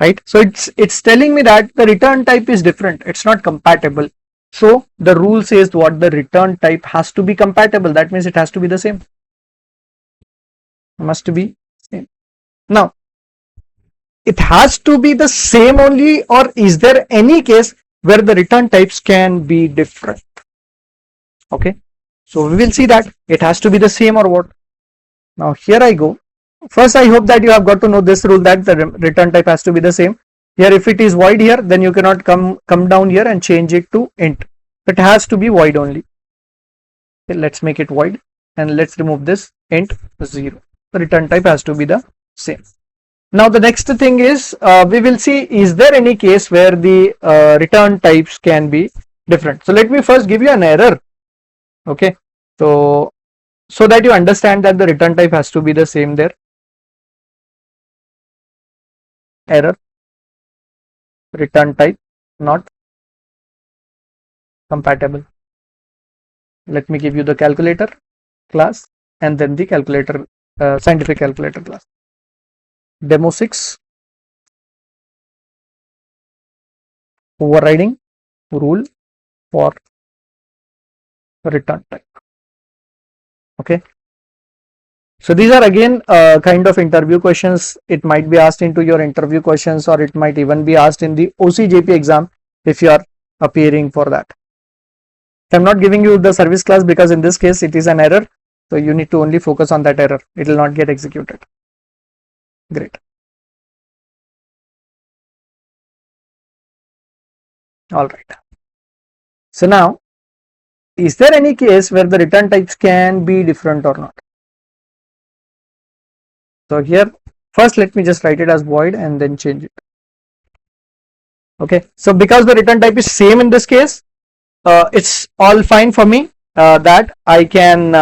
Right? So it's telling me that the return type is different. It's not compatible. So the rule says what? The return type has to be compatible. That means it has to be the same. Must be same. Now, it has to be the same only, or is there any case where the return types can be different? Okay, so we will see that it has to be the same or what. Now here I go. First, I hope that you have got to know this rule that the return type has to be the same. Here, if it is void here, then you cannot come down here and change it to int. It has to be void only. Okay, let's make it void and let's remove this int 0. The return type has to be the same. Now the next thing is we will see, is there any case where the return types can be different. So let me first give you an error. Okay, so that you understand that the return type has to be the same there. Error, return type not compatible. Let me give you the calculator class and then the calculator scientific calculator class. Demo 6, overriding rule for return type. Okay, so these are again kind of interview questions. It might be asked into your interview questions, or it might even be asked in the OCJP exam if you are appearing for that. I'm not giving you the service class because in this case it is an error, so you need to only focus on that error. It will not get executed. Great. All right. So now, is there any case where the return types can be different or not? So here, first let me just write it as void and then change it. Okay, so because the return type is same in this case, it's all fine for me that I can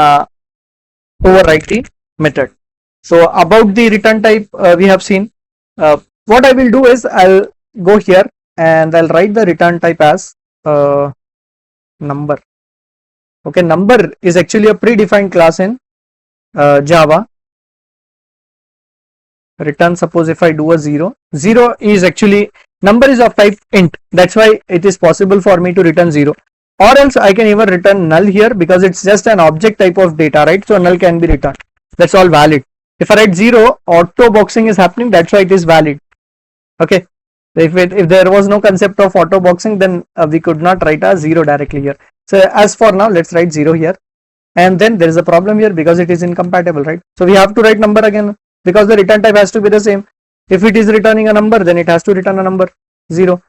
overwrite the method. So about the return type we have seen. What I will do is I'll go here and I'll write the return type as number. Okay, number is actually a predefined class in Java. Return, suppose if I do a 0 is actually, number is of type int, that's why it is possible for me to return 0, or else I can even return null here because it's just an object type of data, right? So null can be returned, that's all valid. If I write 0, auto boxing is happening, that's why it is valid. Okay, if there was no concept of auto boxing, then we could not write a 0 directly here. So as for now, let's write 0 here, and then there is a problem here because it is incompatible, right? So we have to write number again because the return type has to be the same. If it is returning a number, then it has to return a number 0.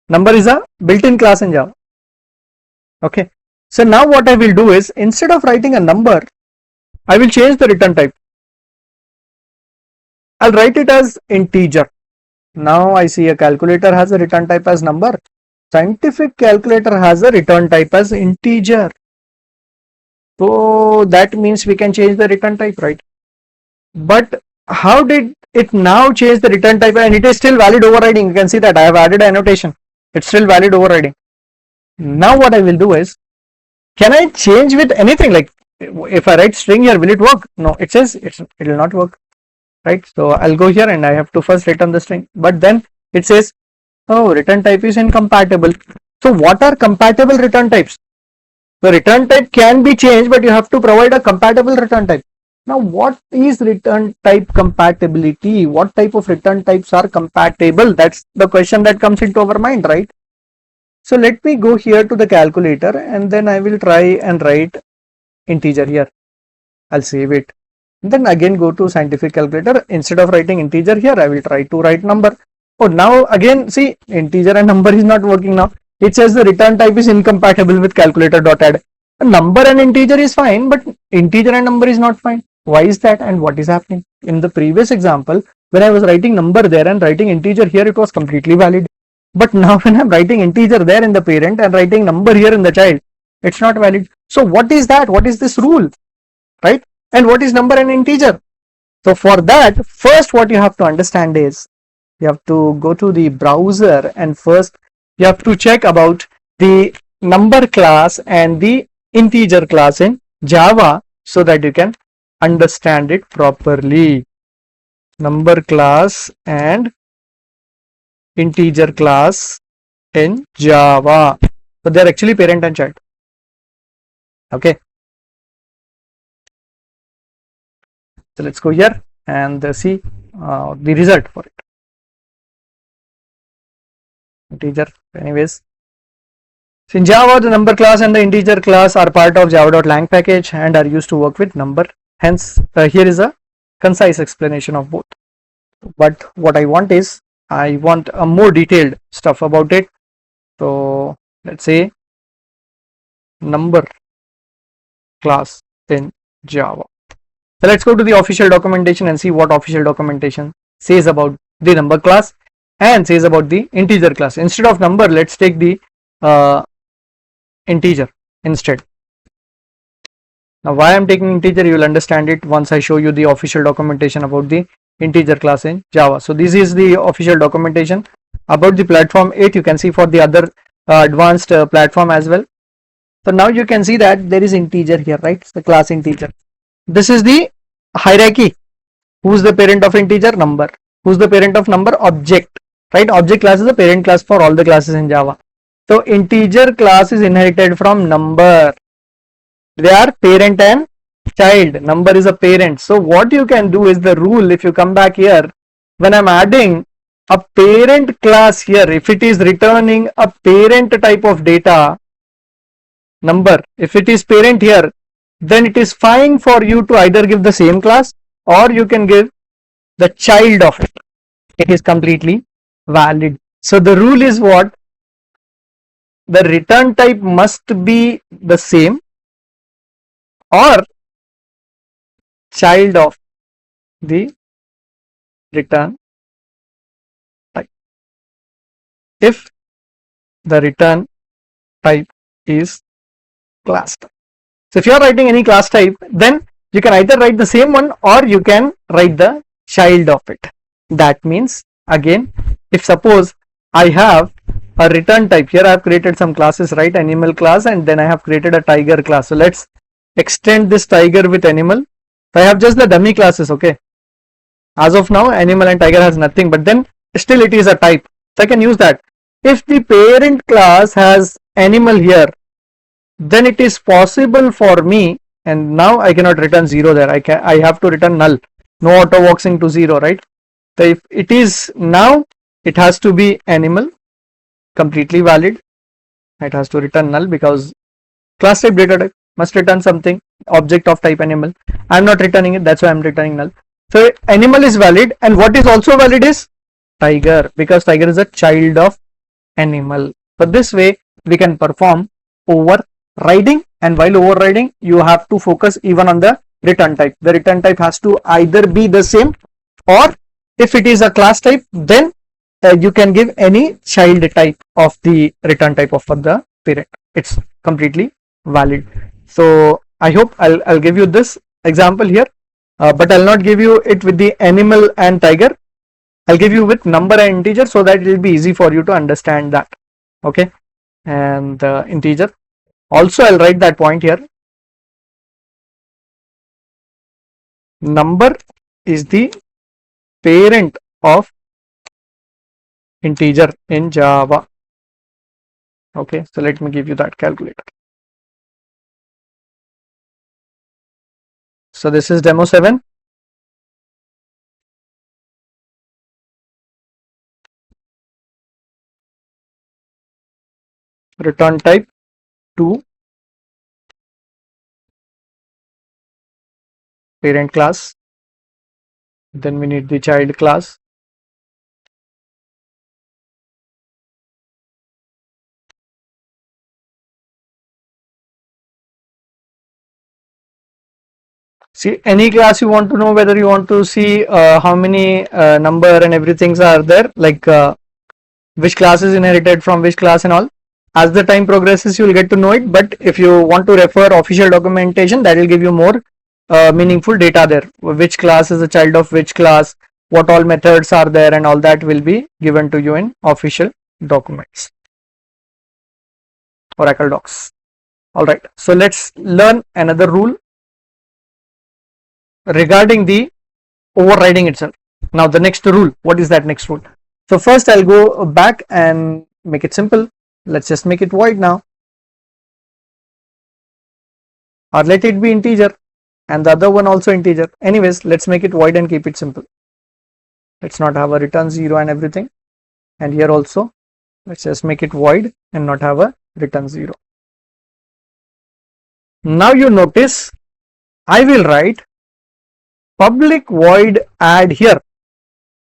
Number is a built-in class in Java. Okay, so now what I will do is, instead of writing a number, I will change the return type. I'll write it as integer. Now I see a calculator has a return type as number. Scientific calculator has a return type as integer. So that means we can change the return type, right? But how did it now change the return type and it is still valid overriding? You can see that I have added annotation. It's still valid overriding. Now what I will do is, can I change with anything? Like if I write string here, will it work? No, it says it will not work, right? So I'll go here and I have to first return the string, but then it says, oh, return type is incompatible. So what are compatible return types? The return type can be changed, but you have to provide a compatible return type. Now what is return type compatibility? What type of return types are compatible? That's the question that comes into our mind, right? So let me go here to the calculator and then I will try and write integer here. I'll save it. And then again go to scientific calculator. Instead of writing integer here, I will try to write number. Oh, now again see, integer and number is not working now. It says the return type is incompatible with calculator.add. A number and integer is fine, but integer and number is not fine. Why is that and what is happening? In the previous example, when I was writing number there and writing integer here, it was completely valid. But now when I'm writing integer there in the parent and writing number here in the child, it's not valid. So what is that? What is this rule, right? And what is number and integer? So for that, first what you have to understand is, you have to go to the browser and first you have to check about the number class and the integer class in Java so that you can understand it properly. Number class and integer class in Java. So they are actually parent and child. Okay. So let's go here and see the result for it. Integer. Anyways, so in Java, the number class and the integer class are part of java.lang package and are used to work with number. Hence, here is a concise explanation of both. But what I want is, I want a more detailed stuff about it. So let's say number class in Java. So let's go to the official documentation and see what official documentation says about the number class and says about the integer class. Instead of number, let's take the integer instead. Now why I'm taking integer, you will understand it once I show you the official documentation about the integer class in Java. So this is the official documentation about the platform 8. You can see for the other advanced platform as well. So now you can see that there is integer here, right? It's the class integer. This is the hierarchy. Who's the parent of integer? Number. Who's the parent of number? Object, right? Object class is the parent class for all the classes in Java. So integer class is inherited from number. They are parent and child. Number is a parent. So what you can do is the rule, if you come back here, when I'm adding a parent class here, if it is returning a parent type of data, number, if it is parent here, then it is fine for you to either give the same class or you can give the child of it. It is completely valid. So the rule is what? The return type must be the same or child of the return type. If the return type is class type. So if you are writing any class type, then you can either write the same one or you can write the child of it. That means, again, if suppose I have a return type, here I have created some classes, right? Animal class, and then I have created a tiger class. So let's extend this tiger with animal. So I have just the dummy classes, okay? As of now, animal and tiger has nothing, but then still it is a type. So I can use that. If the parent class has animal here, then it is possible for me, and now I cannot return 0 there. I have to return null. No auto boxing to 0, right? So if it is now, it has to be animal, completely valid. It has to return null because class type data type must return something, object of type animal. I am not returning it, that's why I am returning null. So animal is valid, and what is also valid is tiger, because tiger is a child of animal. So this way we can perform overriding, and while overriding you have to focus even on the return type. The return type has to either be the same, or if it is a class type, then you can give any child type of the return type of the parent. It's completely valid. So I hope I'll give you this example here, but I'll not give you it with the animal and tiger. I'll give you with number and integer so that it will be easy for you to understand that. Okay, and integer. Also, I'll write that point here. Number is the parent of integer in Java. Okay, so let me give you that calculator. So this is demo 7. Return type 2, parent class, then we need the child class, see any class you want to know, whether you want to see how many number and everything are there, like which class is inherited from which class and all. As the time progresses you will get to know it, but if you want to refer official documentation, that will give you more meaningful data there. Which class is a child of which class, what all methods are there, and all that will be given to you in official documents, Oracle docs. Alright, so let's learn another rule regarding the overriding itself. Now the next rule, what is that next rule? So first I'll go back and make it simple. Let's just make it void now, or let it be integer and the other one also integer. Anyways, let's make it void and keep it simple. Let's not have a return 0 and everything. And here also, let's just make it void and not have a return 0. Now you notice I will write public void add here.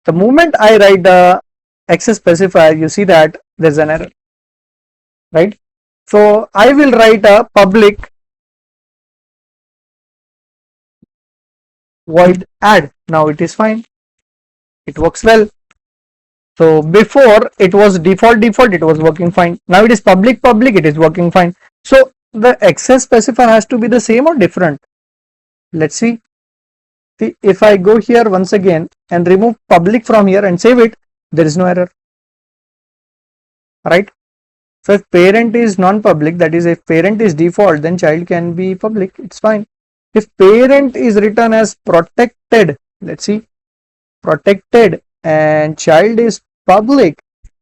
The moment I write the access specifier, you see that there's an error, right? So I will write a public void add. Now it is fine. It works well. So before it was default, it was working fine. Now it is public, it is working fine. So the access specifier has to be the same or different. Let's see. See, if I go here once again and remove public from here and save it, there is no error, right? So if parent is non-public, that is if parent is default, then child can be public, it's fine. If parent is written as protected, let's see, protected and child is public,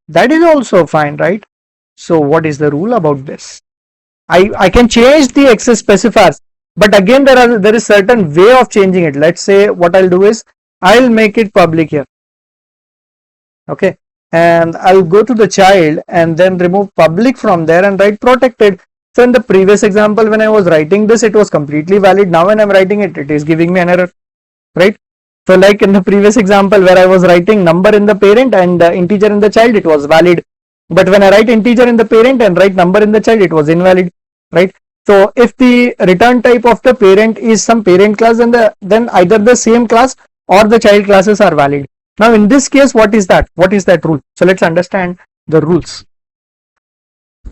that is also fine, right? So what is the rule about this? I can change the access specifiers, but again there is certain way of changing it. Let's say what I'll do is I'll make it public here, okay, and I'll go to the child and then remove public from there and write protected. So in the previous example when I was writing this, it was completely valid. Now when I'm writing it, it is giving me an error, right? So like in the previous example where I was writing number in the parent and integer in the child, it was valid, but when I write integer in the parent and write number in the child, it was invalid, right? So if the return type of the parent is some parent class, and then either the same class or the child classes are valid. Now in this case, what is that? What is that rule? So let's understand the rules.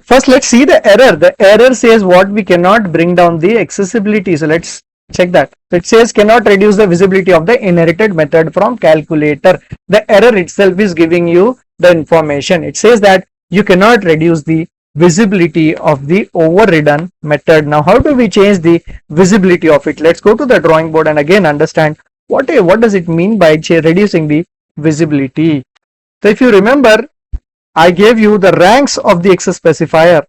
First, let's see the error. The error says what? We cannot bring down the accessibility. So let's check that. So it says cannot reduce the visibility of the inherited method from calculator. The error itself is giving you the information. It says that you cannot reduce the visibility of the overridden method. Now how do we change the visibility of it? Let's go to the drawing board and again understand what does it mean by reducing the visibility. So if you remember, I gave you the ranks of the access specifier.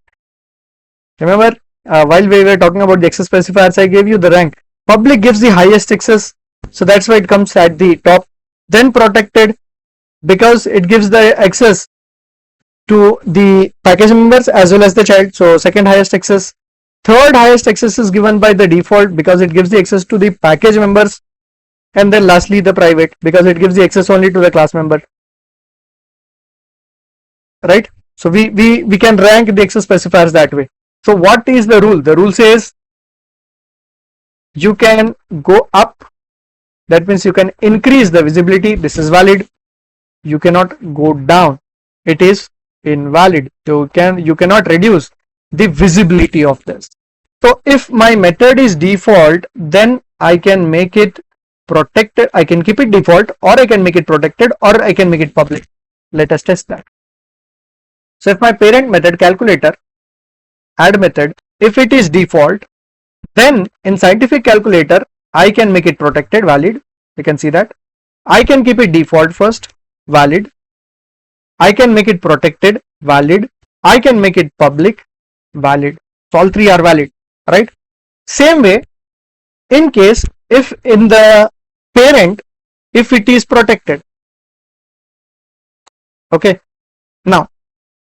Remember, while we were talking about the access specifiers, I gave you the rank. Public gives the highest access, so that's why it comes at the top. Then protected, because it gives the access to the package members as well as the child, so second highest access. Third highest access is given by the default because it gives the access to the package members. And then lastly the private, because it gives the access only to the class member, right? So we can rank the access specifiers that way. So what is the rule? The rule says you can go up, that means you can increase the visibility, this is valid. You cannot go down, it is invalid. You cannot reduce the visibility of this. So if my method is default, then I can make it protected, I can keep it default, or I can make it protected, or I can make it public. Let us test that. So if my parent method calculator add method, if it is default, then in scientific calculator I can make it protected, valid. You can see that. I can keep it default first, valid. I can make it protected, valid. I can make it public, valid. So all three are valid, right? Same way, in case if in the parent, if it is protected, okay, now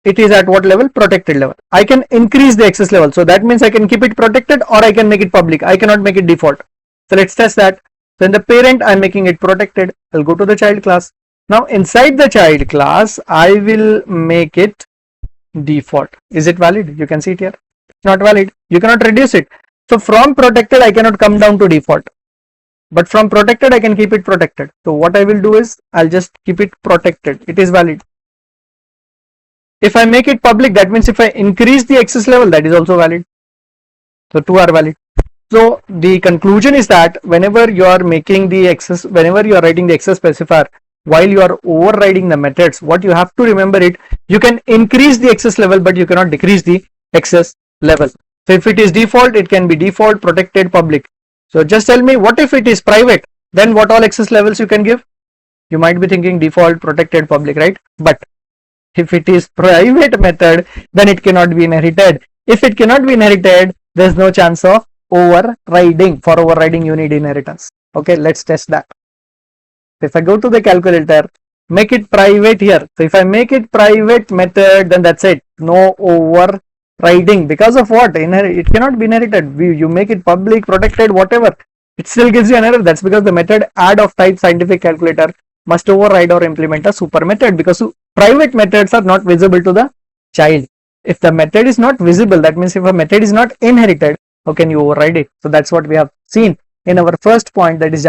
it is at what level? Protected level. I can increase the access level, so that means I can keep it protected or I can make it public. I cannot make it default. So let's test that. So in the parent I'm making it protected. I'll go to the child class. Now inside the child class I will make it default. Is it valid? You can see it here. It's not valid. You cannot reduce it. So from protected I cannot come down to default, but from protected I can keep it protected. So what I will do is I'll just keep it protected. It is valid. If I make it public, that means if I increase the access level, that is also valid. So two are valid. So the conclusion is that whenever you are making the access, whenever you are writing the access specifier, while you are overriding the methods, what you have to remember it, you can increase the access level, but you cannot decrease the access level. So if it is default, it can be default, protected, public. So just tell me, what if it is private? Then what all access levels you can give? You might be thinking default, protected, public, right? But if it is private method, then it cannot be inherited. If it cannot be inherited, there is no chance of overriding. For overriding, you need inheritance. Okay, let's test that. If I go to the calculator, make it private here. So if I make it private method, then that's it. No overriding. Because of what? It cannot be inherited. You make it public, protected, whatever. It still gives you an error. That's because the method add of type scientific calculator must override or implement a super method, because private methods are not visible to the child. If the method is not visible, that means if a method is not inherited, how can you override it? So that's what we have seen in our first point, that is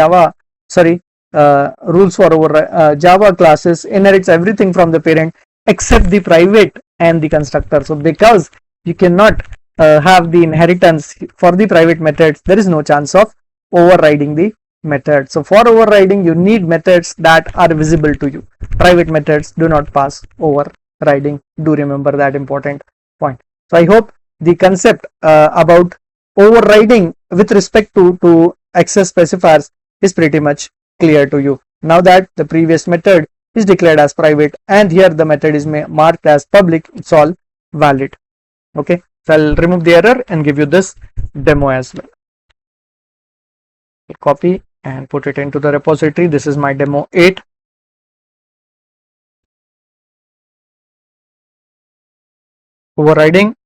rules for Java classes inherits everything from the parent except the private and the constructor. So because you cannot have the inheritance for the private methods, there is no chance of overriding the method. So for overriding, you need methods that are visible to you. Private methods do not pass overriding. Do remember that important point. So I hope the concept about overriding with respect to access specifiers is pretty much clear to you. Now that the previous method is declared as private and here the method is marked as public, it's all valid. Okay, so I'll remove the error and give you this demo as well. Copy and put it into the repository. This is my demo 8. Overriding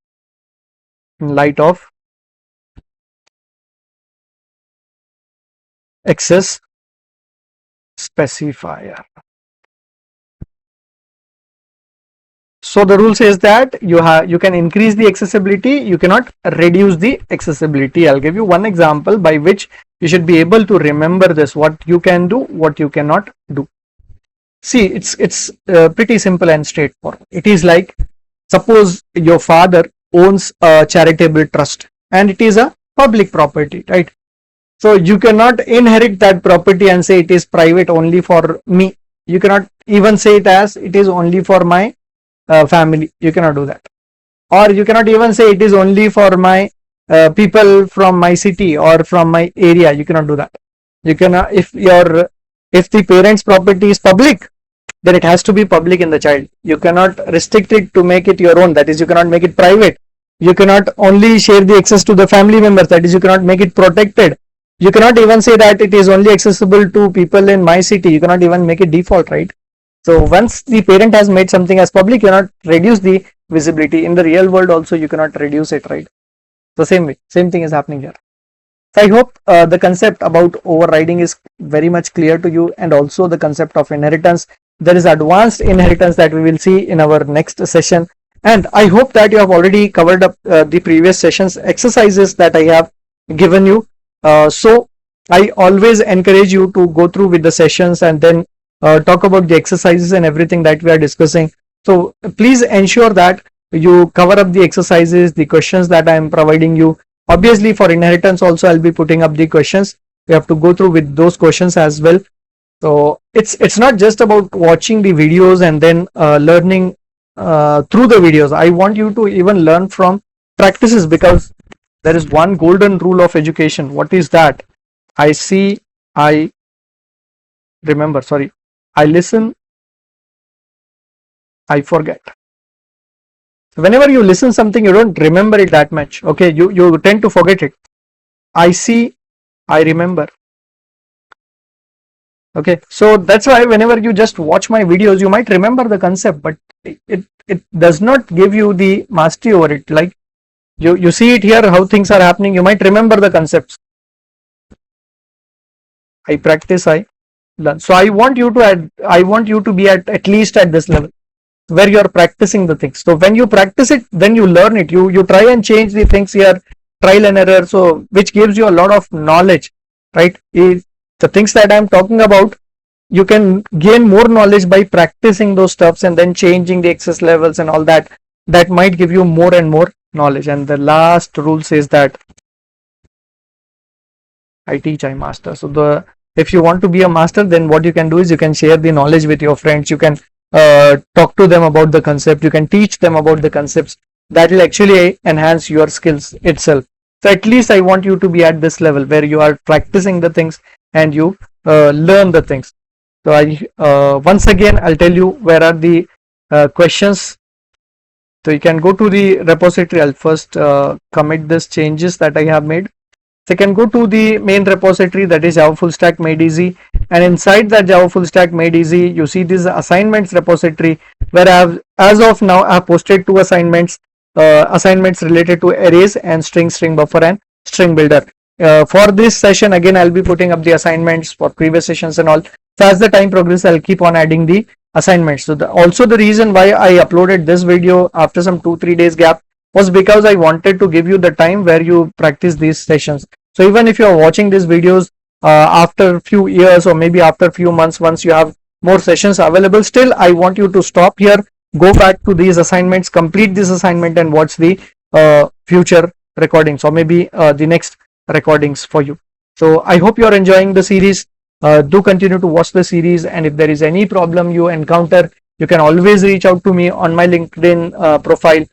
in light of access specifier. So the rule says that you can increase the accessibility, you cannot reduce the accessibility. I'll give you one example by which you should be able to remember this, what you can do, what you cannot do. See, it's pretty simple and straightforward. It is like, suppose your father owns a charitable trust and it is a public property, right? So you cannot inherit that property and say it is private only for me. You cannot even say it as it is only for my family. You cannot do that. Or you cannot even say it is only for my people from my city or from my area. You cannot do that. You cannot, if the parent's property is public, then it has to be public in the child. You cannot restrict it to make it your own. That is, you cannot make it private. You cannot only share the access to the family members. That is, you cannot make it protected. You cannot even say that it is only accessible to people in my city. You cannot even make it default, right? So once the parent has made something as public, you cannot reduce the visibility. In the real world also, you cannot reduce it, right? So same way, same thing is happening here. So I hope the concept about overriding is very much clear to you, and also the concept of inheritance. There is advanced inheritance that we will see in our next session. And I hope that you have already covered up the previous sessions exercises that I have given you. So I always encourage you to go through with the sessions and then talk about the exercises and everything that we are discussing. So please ensure that you cover up the exercises, the questions that I am providing you. Obviously for inheritance also I'll be putting up the questions. You have to go through with those questions as well. So it's not just about watching the videos and then learning through the videos. I want you to even learn from practices, because there is one golden rule of education. What is that? I see, I remember, sorry, I listen, I forget. So whenever you listen something, you don't remember it that much. Okay, you tend to forget it. I see, I remember. Okay, so that's why whenever you just watch my videos, you might remember the concept, but it does not give you the mastery over it. Like you see it here, how things are happening, you might remember the concepts. I practice, I learn. So I want you to be at least at this level where you are practicing the things. So when you practice it, then you learn it. You try and change the things here, trial and error. So which gives you a lot of knowledge, right? The things that I am talking about, you can gain more knowledge by practicing those stuffs and then changing the access levels and all that. That might give you more and more knowledge. And the last rule says that I teach, I master. So if you want to be a master, then what you can do is you can share the knowledge with your friends. You can talk to them about the concept. You can teach them about the concepts. That will actually enhance your skills itself. So at least I want you to be at this level where you are practicing the things and you learn the things. So once again I'll tell you where are the questions. So you can go to the repository. I'll first commit these changes that I have made. So you can go to the main repository, that is Java Full Stack Made Easy, and inside that Java Full Stack Made Easy, you see this assignments repository where I have, as of now, I have posted 2 assignments, assignments related to arrays and string buffer and string builder. For this session, again, I'll be putting up the assignments for previous sessions and all. So as the time progresses, I'll keep on adding the assignments. So also the reason why I uploaded this video after some 2-3 days gap was because I wanted to give you the time where you practice these sessions. So even if you are watching these videos after a few years or maybe after a few months, once you have more sessions available, still I want you to stop here, go back to these assignments, complete this assignment and watch the future recordings or maybe the next recordings for you. So I hope you are enjoying the series. Do continue to watch the series, and if there is any problem you encounter, you can always reach out to me on my LinkedIn profile,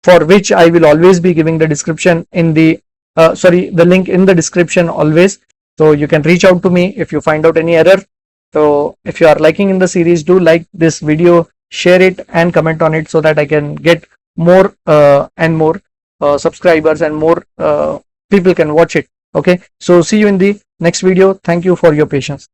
for which I will always be giving the description in the the link in the description always. So you can reach out to me if you find out any error. So if you are liking in the series, do like this video, share it and comment on it so that I can get more and more subscribers and more people can watch it. Okay, so see you in the next video. Thank you for your patience.